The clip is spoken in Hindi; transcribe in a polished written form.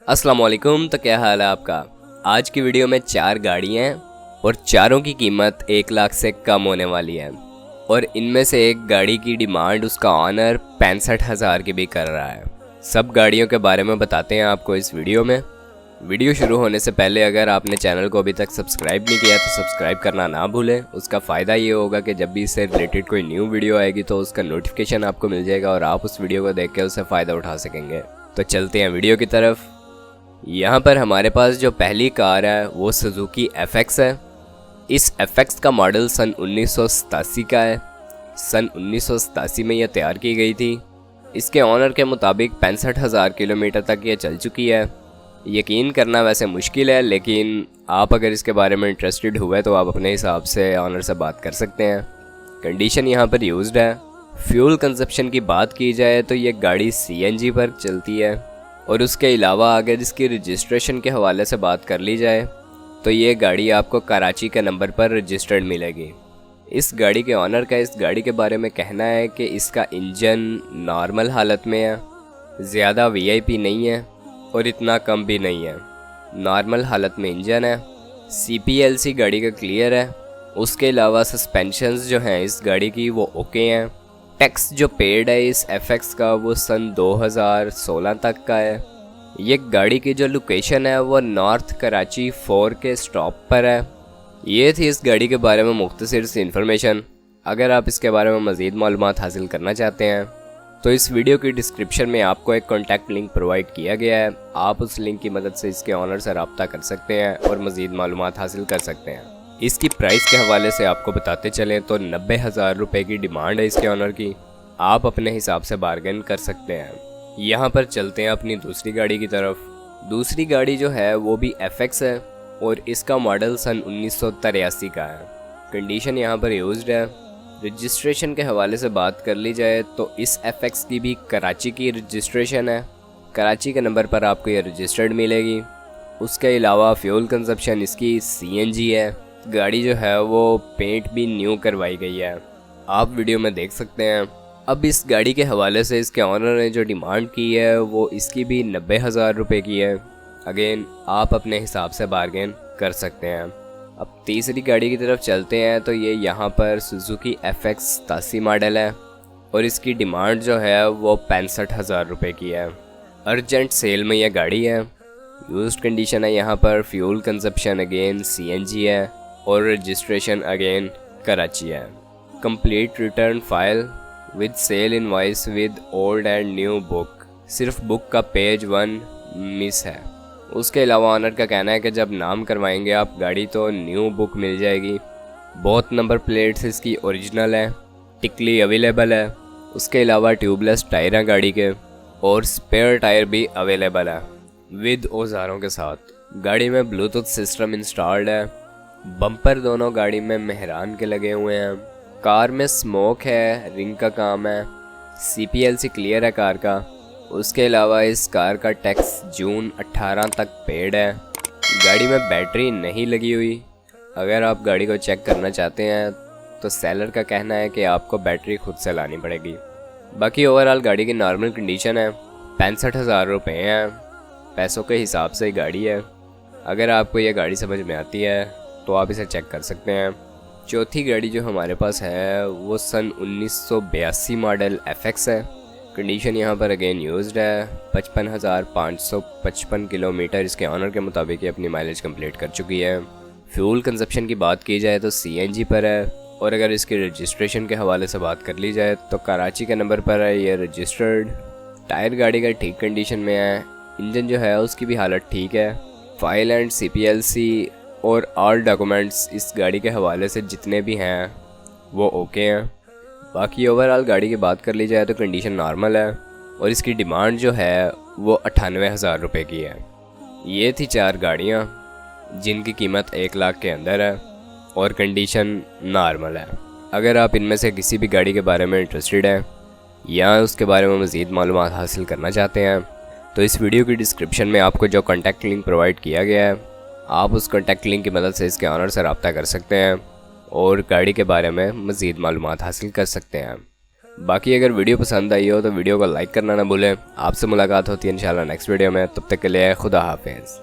अस्सलाम वालेकुम। तो क्या हाल है आपका। आज की वीडियो में 4 गाड़ियाँ हैं और चारों की कीमत 1 लाख से कम होने वाली है और इनमें से एक गाड़ी की डिमांड उसका ऑनर 65,000 की भी कर रहा है। सब गाड़ियों के बारे में बताते हैं आपको इस वीडियो में। वीडियो शुरू होने से पहले अगर आपने चैनल को अभी तक सब्सक्राइब नहीं किया तो सब्सक्राइब करना ना भूलें। उसका फ़ायदा ये होगा कि जब भी इससे रिलेटेड कोई न्यू वीडियो आएगी तो उसका नोटिफिकेशन आपको मिल जाएगा और आप उस वीडियो को देख के उससे फ़ायदा उठा सकेंगे। तो चलते हैं वीडियो की तरफ। यहाँ पर हमारे पास जो पहली कार है वो सुजुकी FX है। इस FX का मॉडल सन 1987 का है। सन 1987 में यह तैयार की गई थी। इसके ऑनर के मुताबिक 65,000 किलोमीटर तक ये चल चुकी है। यकीन करना वैसे मुश्किल है, लेकिन आप अगर इसके बारे में इंटरेस्टेड हुए तो आप अपने हिसाब से ऑनर से बात कर सकते हैं। कंडीशन यहाँ पर यूज्ड है। फ्यूल कंजप्शन की बात की जाए तो ये गाड़ी CNG पर चलती है और उसके अलावा अगर इसकी रजिस्ट्रेशन के हवाले से बात कर ली जाए तो ये गाड़ी आपको कराची के नंबर पर रजिस्टर्ड मिलेगी। इस गाड़ी के ऑनर का इस गाड़ी के बारे में कहना है कि इसका इंजन नॉर्मल हालत में है, ज़्यादा VIP नहीं है और इतना कम भी नहीं है। नॉर्मल हालत में इंजन है। CPLC गाड़ी का क्लियर है। उसके अलावा सस्पेंशंस जो हैं इस गाड़ी की वो ओके हैं। टैक्स जो पेड है इस FX का वो सन 2016 तक का है। ये गाड़ी की जो लोकेशन है वो नॉर्थ कराची 4 के स्टॉप पर है। ये थी इस गाड़ी के बारे में मुख्तसर सी इन्फॉर्मेशन। अगर आप इसके बारे में मज़ीद मालूमात हासिल करना चाहते हैं तो इस वीडियो की डिस्क्रिप्शन में आपको एक कॉन्टैक्ट लिंक प्रोवाइड किया गया है। आप उस लिंक की मदद से इसके ऑनर से रब्ता कर सकते हैं और मज़ीद मालूमात हासिल कर सकते हैं। इसकी प्राइस के हवाले से आपको बताते चलें तो 90,000 रुपये की डिमांड है इसके ऑनर की। आप अपने हिसाब से बार्गेन कर सकते हैं। यहाँ पर चलते हैं अपनी दूसरी गाड़ी की तरफ। दूसरी गाड़ी जो है वो भी FX है और इसका मॉडल सन 1983 का है। कंडीशन यहाँ पर यूज्ड है। रजिस्ट्रेशन के हवाले से बात कर ली जाए तो इस FX की भी कराची की रजिस्ट्रेशन है। कराची के नंबर पर आपको ये रजिस्टर्ड मिलेगी। उसके अलावा फ्यूल कंजप्शन इसकी CNG है। गाड़ी जो है वो पेंट भी न्यू करवाई गई है, आप वीडियो में देख सकते हैं। अब इस गाड़ी के हवाले से इसके ऑनर ने जो डिमांड की है वो इसकी भी 90,000 रुपये की है। अगेन आप अपने हिसाब से बार्गेन कर सकते हैं। अब तीसरी गाड़ी की तरफ चलते हैं तो ये यहाँ पर सुजुकी FX 87 मॉडल है और इसकी डिमांड जो है वो 65,000 रुपये की है। अर्जेंट सेल में यह गाड़ी है। यूज्ड कंडीशन है। यहाँ पर फ्यूल कंजप्शन अगेन CNG है और रजिस्ट्रेशन अगेन कराची है। Complete return file with sale invoice with old and new book. सिर्फ बुक का पेज 1 मिस है। उसके अलावा ऑनर का कहना है कि जब नाम करवाएंगे आप गाड़ी तो न्यू बुक मिल जाएगी। बहुत नंबर प्लेट्स इसकी ओरिजिनल है। टिकली अवेलेबल है। उसके अलावा ट्यूबलेस टायर हैं गाड़ी के और स्पेयर टायर भी अवेलेबल है विद औजारों के साथ। गाड़ी में ब्लूटूथ सिस्टम इंस्टॉल्ड है। बम्पर दोनों गाड़ी में मेहरान के लगे हुए हैं। कार में स्मोक है, रिंग का काम है। CPLC क्लियर है कार का। उसके अलावा इस कार का टैक्स जून 18 तक पेड है। गाड़ी में बैटरी नहीं लगी हुई। अगर आप गाड़ी को चेक करना चाहते हैं तो सेलर का कहना है कि आपको बैटरी खुद से लानी पड़ेगी। बाकी ओवरऑल गाड़ी की नॉर्मल कंडीशन है। 65,000 रुपये हैं। पैसों के हिसाब से गाड़ी है। अगर आपको यह गाड़ी समझ में आती है तो आप इसे चेक कर सकते हैं। चौथी गाड़ी जो हमारे पास है वो सन 1982 मॉडल FX है। कंडीशन यहाँ पर अगेन यूज्ड है। 55,555 किलोमीटर इसके ऑनर के मुताबिक ये अपनी माइलेज कंप्लीट कर चुकी है। फ्यूल कंजप्शन की बात की जाए तो CNG पर है और अगर इसकी रजिस्ट्रेशन के हवाले से बात कर ली जाए तो कराची के नंबर पर है ये रजिस्टर्ड। टायर गाड़ी का ठीक कंडीशन में है। इंजन जो है उसकी भी हालत ठीक है। फाइल एंड CPLC और ऑल डॉक्यूमेंट्स इस गाड़ी के हवाले से जितने भी हैं वो ओके हैं। बाकी ओवरऑल गाड़ी की बात कर ली जाए तो कंडीशन नॉर्मल है और इसकी डिमांड जो है वो 98,000 रुपये की है। ये थी 4 गाड़ियाँ जिनकी कीमत 1 लाख के अंदर है और कंडीशन नॉर्मल है। अगर आप इनमें से किसी भी गाड़ी के बारे में इंटरेस्टेड हैं या उसके बारे में मज़ीद मालूमात हासिल करना चाहते हैं तो इस वीडियो की डिस्क्रिप्शन में आपको जो कॉन्टैक्ट लिंक प्रोवाइड किया गया है आप उस कॉन्टैक्ट लिंक की मदद से इसके ऑनर से रब्ता कर सकते हैं और गाड़ी के बारे में मज़ीद मालूमात हासिल कर सकते हैं। बाकी अगर वीडियो पसंद आई हो तो वीडियो को लाइक करना ना भूलें। आपसे मुलाकात होती है इंशाल्लाह नेक्स्ट वीडियो में, तब तक के लिए खुदा हाफिज़।